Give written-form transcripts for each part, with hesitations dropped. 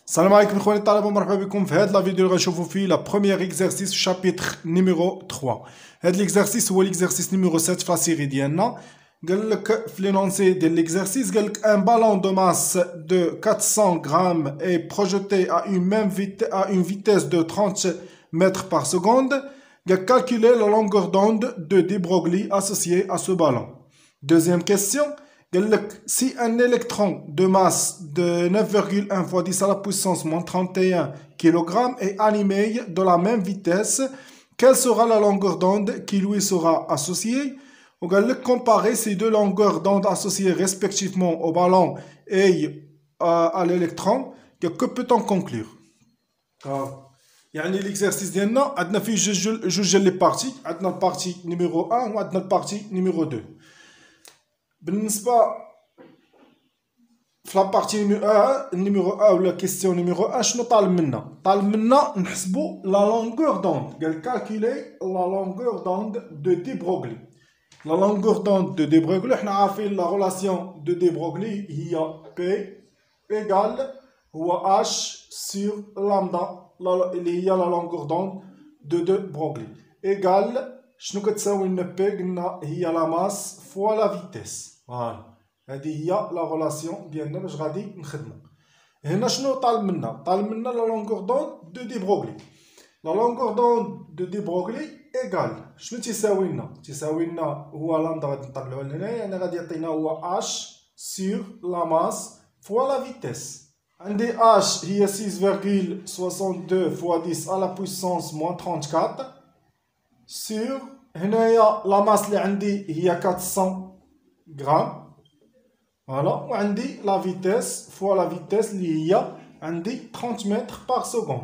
Salam alaikum ikhwani talib wa marhaba bikum في هذه la vidéo اللي غنشوفوا فيه la première exercice chapitre numéro 3. هذا l'exercice هو l'exercice numéro 7 في la série ديالنا. قال لك في l'énoncé de l'exercice قال لك un ballon de masse de 400 grammes est projeté à une vitesse de 30 mètres par seconde. قال calculer la longueur d'onde de de Broglie associée à ce ballon. Deuxième question. Si un électron de masse de 9,1 fois 10 à la puissance moins 31 kg est animé de la même vitesse, quelle sera la longueur d'onde qui lui sera associée? On va comparer ces deux longueurs d'onde associées respectivement au ballon et à l'électron. Que peut-on conclure? يعني l'exercice ديالنا عندنا فيه جوج لي بارتي. عندنا البارتي نيميرو 1 وعندنا البارتي نيميرو 2. بالنسبة في لابارتي نيميرو 1 ولا كيستيون نيميرو 1 شنو طالب منا؟ طالب منا نحسبو لا لونغور دوند. قال كالكولي لا لونغور دوند دو دي بروغلي. لا لونغور دوند دو دي بروغلي حنا عارفين لا ريلاسيون دو دي بروغلي هي بي ايغال هو اش سور لامدا اللي هي لا لونغور دوند دو بروغلي ايغال شنو كتساوي لنا بي؟ قلنا هي لا ماس فوا لا فيتيس. فوالا هذه هي لا ريلاسيون ديالنا باش غادي نخدمو. هنا شنو طالب منا؟ طالب منا لا لونغور دوند دو دي بروغلي. لا لونغور دوند دو دي بروغلي ايغال شنو تيساوي لنا؟ تيساوي لنا هو لامدا غادي نطلعو لهنا، يعني غادي يعطينا هو اش سور لا ماس فوا لا فيتيس. عندي اش هي 6,62 فوا 10 على بويسونس موان 34 sur هنايا لا ماس اللي عندي هي 400 غرام. فوالا وعندي لا فيتيس فوا لا فيتيس اللي هي عندي 30 متر بار سكوند.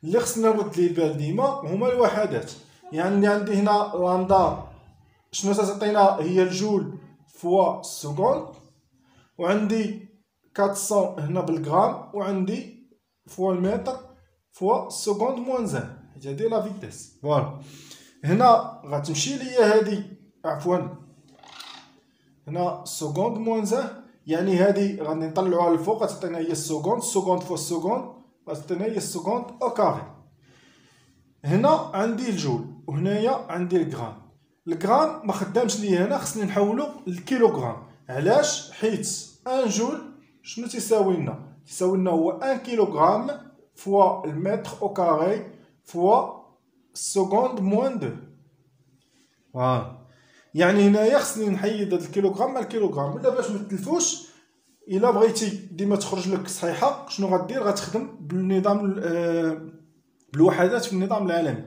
اللي خصنا نرد ليه البال ديما هما الوحدات. يعني عندي هنا لامدا شنو تعطينا هي الجول فوا السكوند، وعندي 400 هنا بالغرام، وعندي فوا المتر فوا السكوند موان زان. هادي لا فيتيس. فوالا هنا غتمشي ليا هادي عفوا هنا سكوند موان زان، يعني هادي غادي نطلعوها للفوق غتعطينا هي السكوند فوا السكوند غتعطينا هي السكوند او كاري. هنا عندي الجول وهنايا عندي الغرام. الغرام ما خدامش ليا هنا، خصني نحولو للكيلوغرام. علاش؟ حيت ان جول شنو تيساوي لنا؟ تيساوي لنا هو 1 كيلوغرام فوا المتر او كاري فوا سكوند موان 2. يعني هنايا خصني نحيد هاد الكيلوغرام مع الكيلوغرام، ولا باش متلفوش الا بغيتي ديما تخرج لك صحيحه شنو غدير؟ غتخدم بالنظام بالوحدات في النظام العالمي،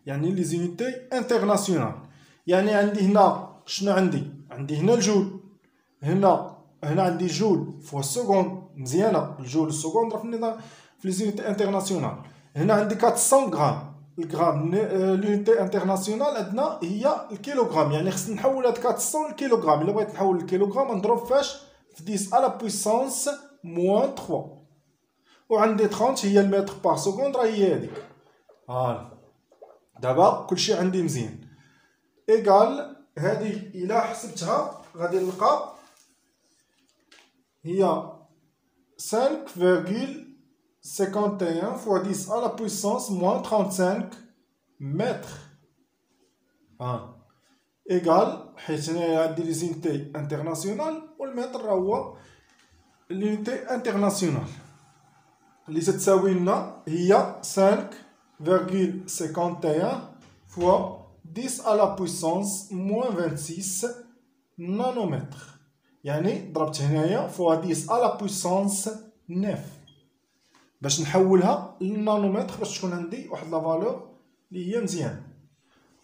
يعني لي زونيتي انترناسيونال. يعني عندي هنا شنو عندي هنا الجول، هنا عندي جول فوا السكوند. مزيانه الجول والسكوند راه في النظام في لي زونيتي انترناسيونال. هنا عندي 400 غرام. الغرام لونيتي انترناسيونال عندنا هي الكيلوغرام، يعني خصني نحول هاد 400 للكيلوغرام. الا بغيت نحول للكيلوغرام نضرب فاش؟ في 10 على بويسونس موان 3، وعندي 30 هي المتر بار سكوند راه هي هاديك. دابا كلشي عندي مزيان. ايغال هادي الا حسبتها غادي نلقى هي 5,51 fois 10 à la puissance moins 35 mètres. Égal, حيت هنايا عندي لي زونيتي انترناسيونال والمتر راه هو لونيتي انترناسيونال اللي تتساوي لنا هي 5,51 fois 10 à la puissance moins 26 نانومتر. يعني ضربت هنايا فوا 10 على بويسونس 9 باش نحولها للنانومتر باش تكون عندي واحد لا فالور اللي هي مزيان.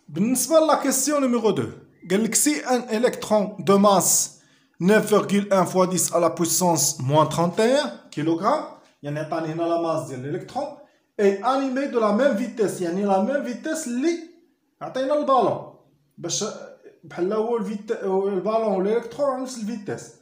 بالنسبه لا كيسيون نيميرو 2 قال لك سي ان الكترون دو ماس 9,1 فوا 10 على بويسونس موان 31 كيلوغرام، يعني عطاني هنا لا ماس ديال الالكترون اي انيمي دو لا ميم فيتيس، يعني لا ميم فيتيس اللي عطينا البالون باش بحال هو البالون والالكترون نفس الفيتيس،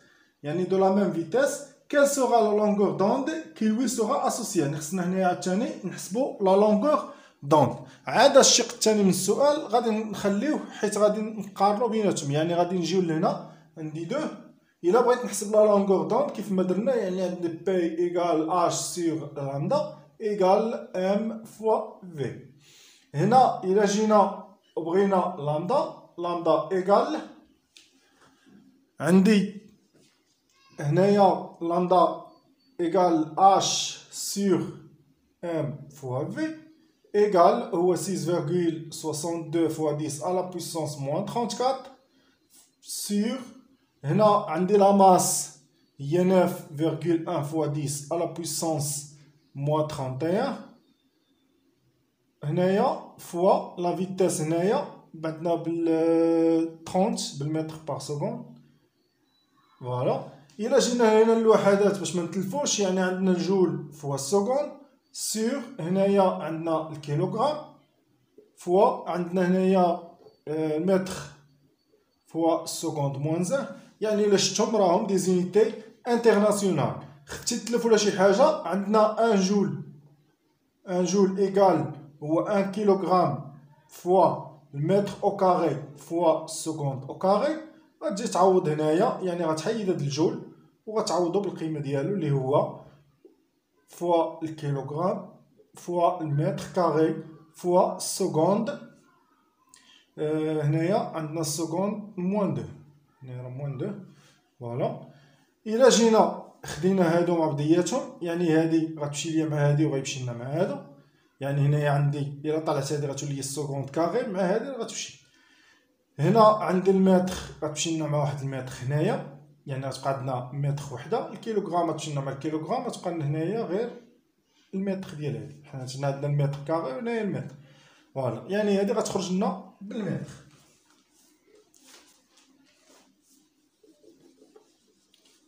يعني دو لا ميم فيتيس. quelle sera la longueur d'onde qui lui sera associée؟ يعني خصنا هنايا عاوتاني نحسبو لا لونغور دوند. عاد الشق الثاني من السؤال غادي نخليوه حيت غادي نقارنو بيناتهم، يعني غادي نجيو لهنا عندي 2 الا بغيت نحسب لا لونغور دوند كيف ما درنا، يعني عندي بي ايكال اش سور لامدا ايكال ام فوا في. هنا الا جينا وبغينا لامدا ايكال، عندي هنايا لامدا ايكال اش سور ام فوا في ايكال هو 6,62 فوا 10 على بويسونس موان 34 سور، هنا عندي لا ماس هي 9,1 فوا 10 على بويسونس موان 31، هنايا فوا لا فيتاس هنايا بعدنا بال 30 بالمتر بار سكوند. فوالا الا جينا هنا الوحدات باش ما نتلفوش، يعني عندنا الجول فوا السكوند سور، هنايا عندنا الكيلوغرام فوا عندنا هنايا المتر فوا السكوند موان زان. يعني الا شفتهم راهم دي زونيتي انترناسيونال. خفتي تلف ولا شي حاجه، عندنا ان جول ايكال هو 1 كيلوغرام فوا المتر او كاري فوا السكوند او كاري. غتجي تعوض هنايا، يعني غتحيد هاد الجول وغتعوضو بالقيمه ديالو اللي هو فوا الكيلوغرام فوا المتر كاري فوا السكوند. هنايا عندنا السكوند موان دو، هنايا راه موان دو. فوالا الا جينا خدينا هادو مع بعضياتهم، يعني هادي غتمشي ليا مع هادي وغيمشي لنا مع هادو، يعني هنايا عندي الا طلعت هادي غتولي السكوند كاري مع هادي غتمشي. هنا عندي المتر غتمشي لنا مع واحد المتر هنايا، يعني غتبقى عندنا متر وحده. الكيلوغرام غتمشي لنا مع الكيلوغرام، غتبقى لنا هنايا غير المتر ديال هادي. حنا عندنا المتر كاري وهنايا المتر. فوالا يعني هادي غتخرج لنا بالمتر.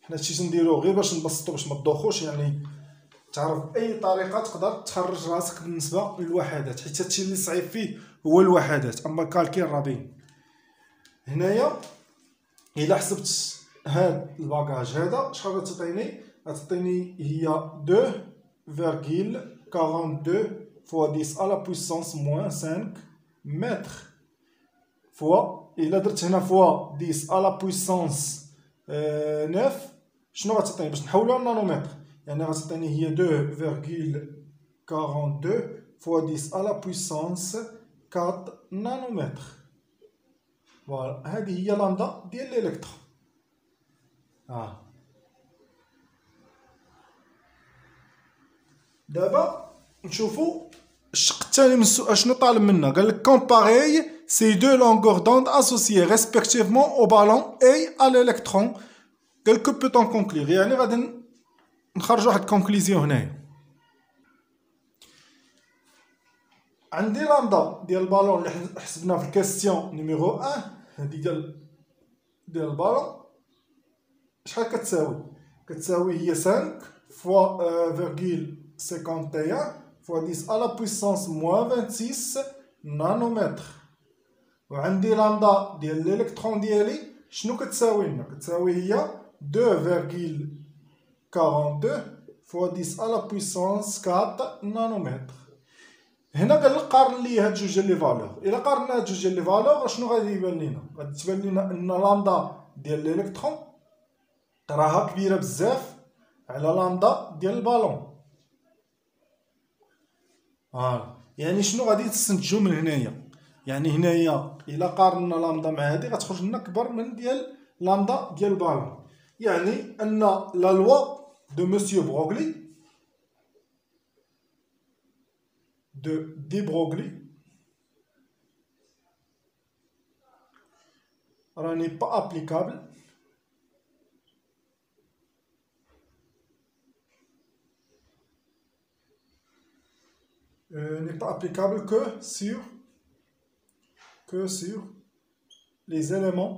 حنا هادشي تنديروه غير باش نبسطو باش ما تدوخوش، يعني تعرف باي طريقه تقدر تخرج راسك بالنسبه للوحدات، حيت هادشي اللي صعيب فيه هو الوحدات. اما الكالكيل راه باين. هنايا الا حسبت هاد الباكاج هذا شحال غتعطيني؟ غتعطيني هي 2,42 فوا 10 على بويسونس موان 5 متر فوا. الا درت هنا فوا 10 على بويسونس 9 شنو غتعطيني باش نحولوها لنانومتر؟ يعني غتعطيني هي 2,42 فوا 10 على بويسونس 4 نانومتر. فوالا هذه هي لامدا ديال الالكترون. دابا نشوفوا الشق الثاني من السؤال شنو طالب منا. قال لك كومباري سي دو لونغور دوند اسوسيي ريسبكتيفمون او بالون اي ا الالكترون. قال لك بوتون كونكلير، يعني غادي نخرجوا واحد الكونكليزيون هنايا. عندي لامدا ديال البالون اللي حسبناه في الكاستيون نيميرو 1، هذه ديال البالون شحال كتساوي؟ كتساوي هي 5 فوا فيرغيل 51 فوا 10 على بويسونس موان 26 نانومتر. وعندي لامدا ديال الالكترون ديالي شنو كتساوي لنا؟ كتساوي هي 2,42 فوا 10 على بويسونس 4 نانومتر. هنا قال لك قارن لي هاد جوج ديال لي فالور. الا قارنا هاد جوج ديال لي فالور شنو غادي يبان لينا؟ غادي تبان لينا ان لامدا ديال الالكترون راها كبيره بزاف على لامدا ديال البالون. يعني شنو غادي نستنتجو من هنايا؟ يعني هنايا الا قارنا لامدا مع هادي غتخرج لنا كبر من ديال لامدا ديال البالون. يعني ان لا لوا دو مسيو بروغلي دي بروغلي راني با ابليكابل n'est pas applicable que sur les éléments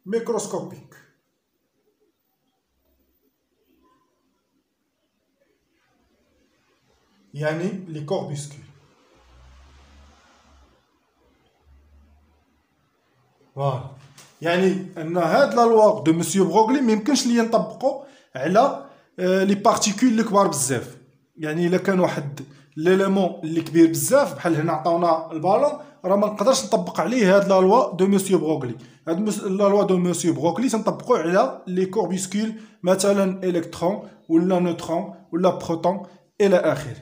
microscopiques. يعني les corpuscules. فوالا يعني ان هاد لا لوا دو مسيو بروغلي ميمكنش ليا نطبقو على لي بارتيكول اللي كبار بزاف. يعني الا كان واحد ليليمون اللي كبير بزاف بحال هنا عطاونا البالون، راه ما نقدرش نطبق عليه هاد لا لوا دو مسيو بروغلي. هاد لا لوا دو مسيو بروغلي تنطبقوا على لي كوربيسكول، مثلا الكترون ولا نوترون ولا بروتون الى اخره.